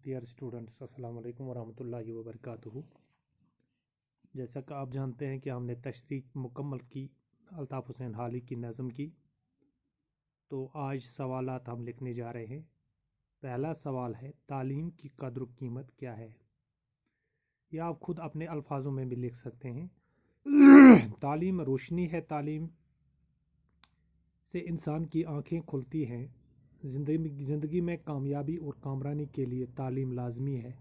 Dear students, अस्सलाम वालेकुम वरहमतुल्लाहि वबरकातुहू। जैसा कि आप जानते हैं कि हमने तशरीह मुकम्मल की अल्ताफ़ हुसैन हाली की नज़म की, तो आज सवालात हम लिखने जा रहे हैं। पहला सवाल है, तालीम की कद्र कीमत क्या है? या आप खुद अपने अल्फाजों में भी लिख सकते हैं। तालीम रोशनी है, तालीम से इंसान की आँखें खुलती हैं। ज़िंदगी में कामयाबी और कामरानी के लिए तालीम लाजमी है।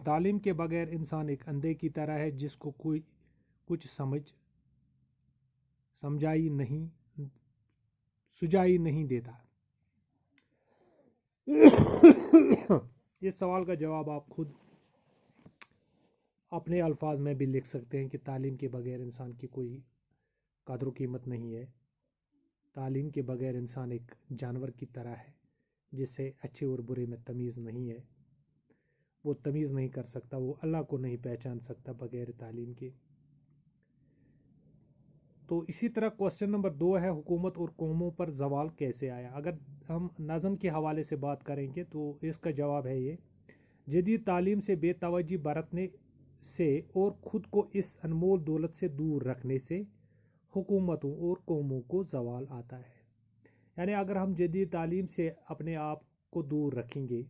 तालीम के बगैर इंसान एक अंधे की तरह है जिसको कोई कुछ सुझाई नहीं देता। इस सवाल का जवाब आप खुद अपने अल्फाज में भी लिख सकते हैं कि तालीम के बगैर इंसान की कोई कद्र कीमत नहीं है। तालीम के बगैर इंसान एक जानवर की तरह है जिससे अच्छे और बुरे में तमीज़ नहीं है। वो तमीज़ नहीं कर सकता, वो अल्लाह को नहीं पहचान सकता बगैर तालीम के। तो इसी तरह क्वेश्चन नंबर 2 है, हुकूमत और कौमों पर ज़वाल कैसे आया? अगर हम नज़म के हवाले से बात करेंगे तो इसका जवाब है ये, जदीद तालीम से बेतवज्जी बरतने से और ख़ुद को इस अनमोल दौलत से दूर रखने से हुकूमतों और कौमों को ज़वाल आता है। यानी अगर हम जदीद तालीम से अपने आप को दूर रखेंगे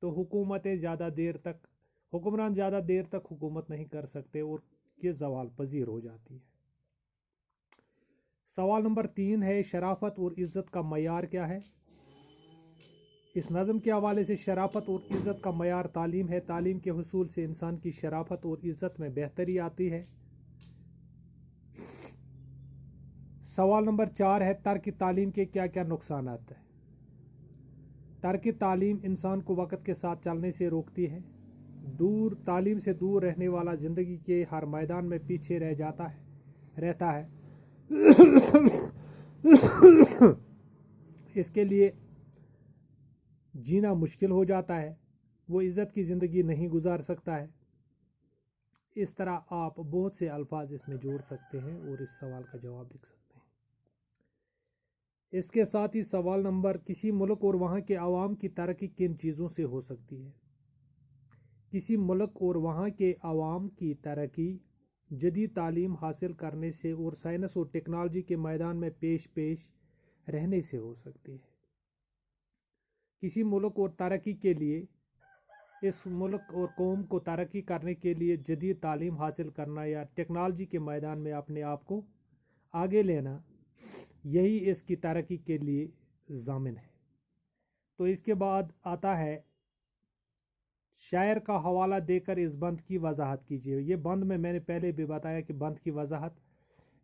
तो हुकूमरान ज़्यादा देर तक हुकूमत नहीं कर सकते और ये ज़वाल पजीर हो जाती है। सवाल नंबर 3 है, शराफत और इज़्ज़त का मयार क्या है? इस नज़म के हवाले से शराफत और इज़्ज़त का मयार तालीम है। तालीम के हुसूल से इंसान की शराफत और इज़्ज़त में बेहतरी आती है। सवाल नंबर 4 है, तर्क तालीम के क्या क्या नुकसान हैं? तर्क तालीम इंसान को वक़्त के साथ चलने से रोकती है। तालीम से दूर रहने वाला ज़िंदगी के हर मैदान में पीछे रहता है। इसके लिए जीना मुश्किल हो जाता है, वो इज़्ज़त की ज़िंदगी नहीं गुजार सकता है। इस तरह आप बहुत से अल्फाज इसमें जोड़ सकते हैं और इस सवाल का जवाब लिख सकते हैं। इसके साथ ही सवाल नंबर, किसी मुल्क और वहाँ के अवाम की तरक्की किन चीज़ों से हो सकती है? किसी मुल्क और वहाँ के अवाम की तरक्की जदीद तालीम हासिल करने से और साइंस और टेक्नोलॉजी के मैदान में पेश रहने से हो सकती है। किसी मुल्क और तरक्की के लिए, इस मुल्क और कौम को तरक्की करने के लिए जदीद तालीम हासिल करना या टेक्नोलॉजी के मैदान में अपने आप को आगे लेना, यही इसकी तरक्की के लिए ज़ामिन है। तो इसके बाद आता है, शायर का हवाला देकर इस बंद की वजाहत कीजिए। ये बंद में मैंने पहले भी बताया कि बंद की वजाहत,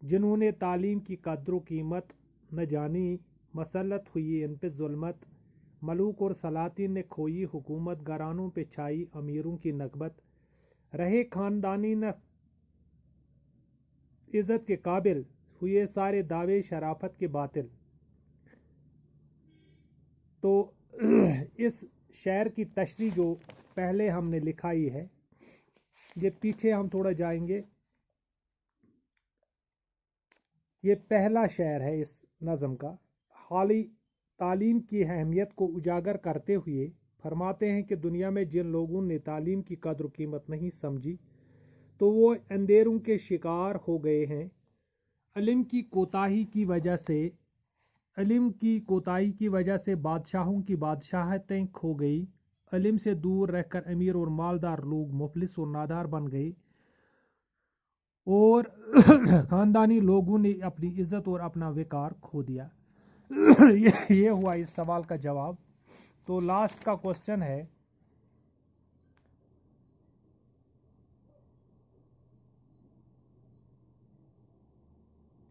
जिन्होंने तालीम की कद्र कीमत न जानी, मसलत हुई इन पे जुल्मत, मलूक और सलातीन ने खोई हुकूमत, घरानों पे छाई अमीरों की नकबत, रहे खानदानी न इज़्ज़त के काबिल, हुए सारे दावे शराफत के बातिल। तो इस शायर की तशरीह जो पहले हमने लिखाई है, ये पीछे हम थोड़ा जाएंगे। ये पहला शायर है इस नज़म का। हाली तालीम की अहमियत को उजागर करते हुए फरमाते हैं कि दुनिया में जिन लोगों ने तालीम की कद्र कीमत नहीं समझी तो वो अंधेरों के शिकार हो गए हैं। इल्म की कोताही की वजह से बादशाहों की बादशाहतें खो गई। इल्म से दूर रहकर अमीर और मालदार लोग मुफलिस और नादार बन गए और खानदानी लोगों ने अपनी इज्जत और अपना वकार खो दिया। ये हुआ इस सवाल का जवाब। तो लास्ट का क्वेश्चन है,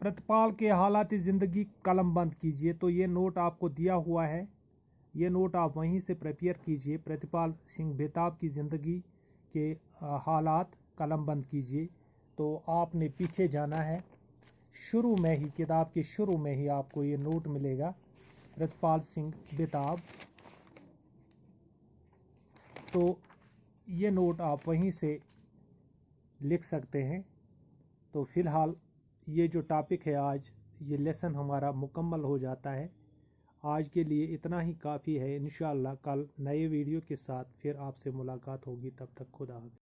प्रतिपाल के हालात ज़िंदगी कलम बंद कीजिए। तो ये नोट आपको दिया हुआ है, ये नोट आप वहीं से प्रिपेयर कीजिए। प्रतिपाल सिंह बेताब की ज़िंदगी के हालात कलम बंद कीजिए। तो आपने पीछे जाना है, शुरू में ही, किताब के शुरू में ही आपको ये नोट मिलेगा, प्रतिपाल सिंह बेताब। तो ये नोट आप वहीं से लिख सकते हैं। तो फ़िलहाल ये जो टॉपिक है आज, ये लेसन हमारा मुकम्मल हो जाता है। آج کے لیے اتنا ہی کافی ہے، انشاءاللہ کل نئے ویڈیو کے ساتھ پھر آپ سے ملاقات ہوگی، تب تک خدا حافظ۔